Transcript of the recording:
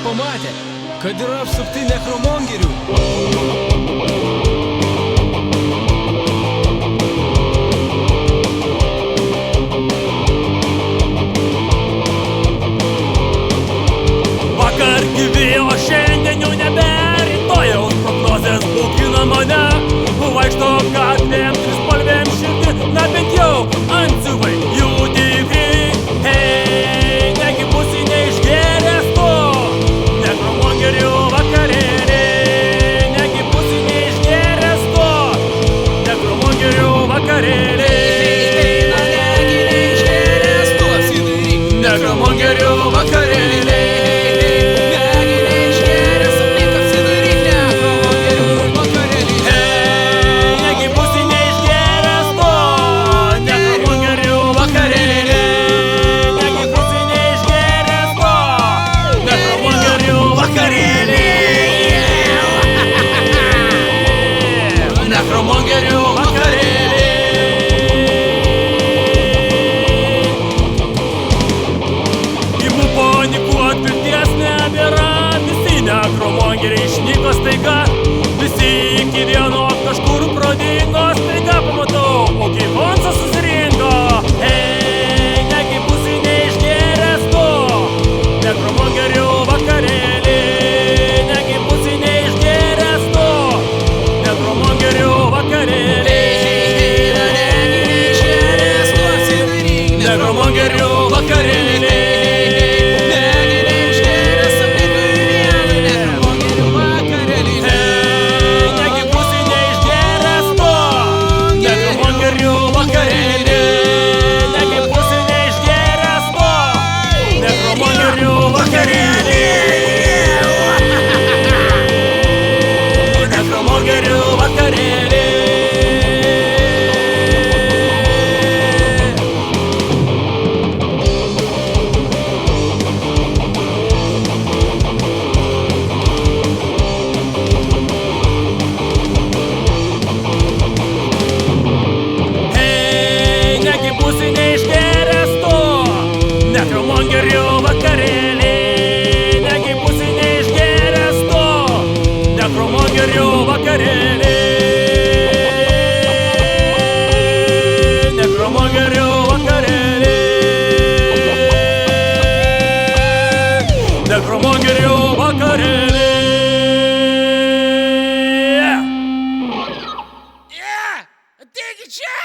pamatė, kad yra apsupti nekromongerių. Vakar gyvi, o šiandien jau nebe, rytojaus prognozės baugina mane. Vaikšto gatvėm, trispalvėm širdį, na bent jau antsiuvai jų tikri. Hei, negi būsi neišgėręs tu, nekromongerių vakarėlį. Negi būsi neišgėręs tu, nekromongerių vakarėlį. Negi neišgėręs tu, apsidairyk, nekromongerių vakarėlį. Nekromongerių vakarėlį. Imu panikuot, vilties nebėra. Visi nekromongeriai išnyko staiga. Visi iki vieno kažkur pradingo. Staiga pamatau, o kaip Honsas susirinko. Hei, negi būsi neišgėręs tu, nekromongerių vakarėlį. Negi būsi neišgėręs tu, nekromongerių vakarėlį. Nekromongerių vakarėlį. Negi būsi neišgėręs tu, nekromongerių vakarėlį. Negi būsi neišgėręs tu, nekromongerių vakarėlį. Nekromongerių vakarėlį. Hei, negi būsi neišgėręs tu, nekromongerių vakarėlį. Negi būsi neišgėręs tu, nekromongerių vakarėlį. Nekromongerių vakarėlį. Nekromongerių vakarėlį. Ateikit čia!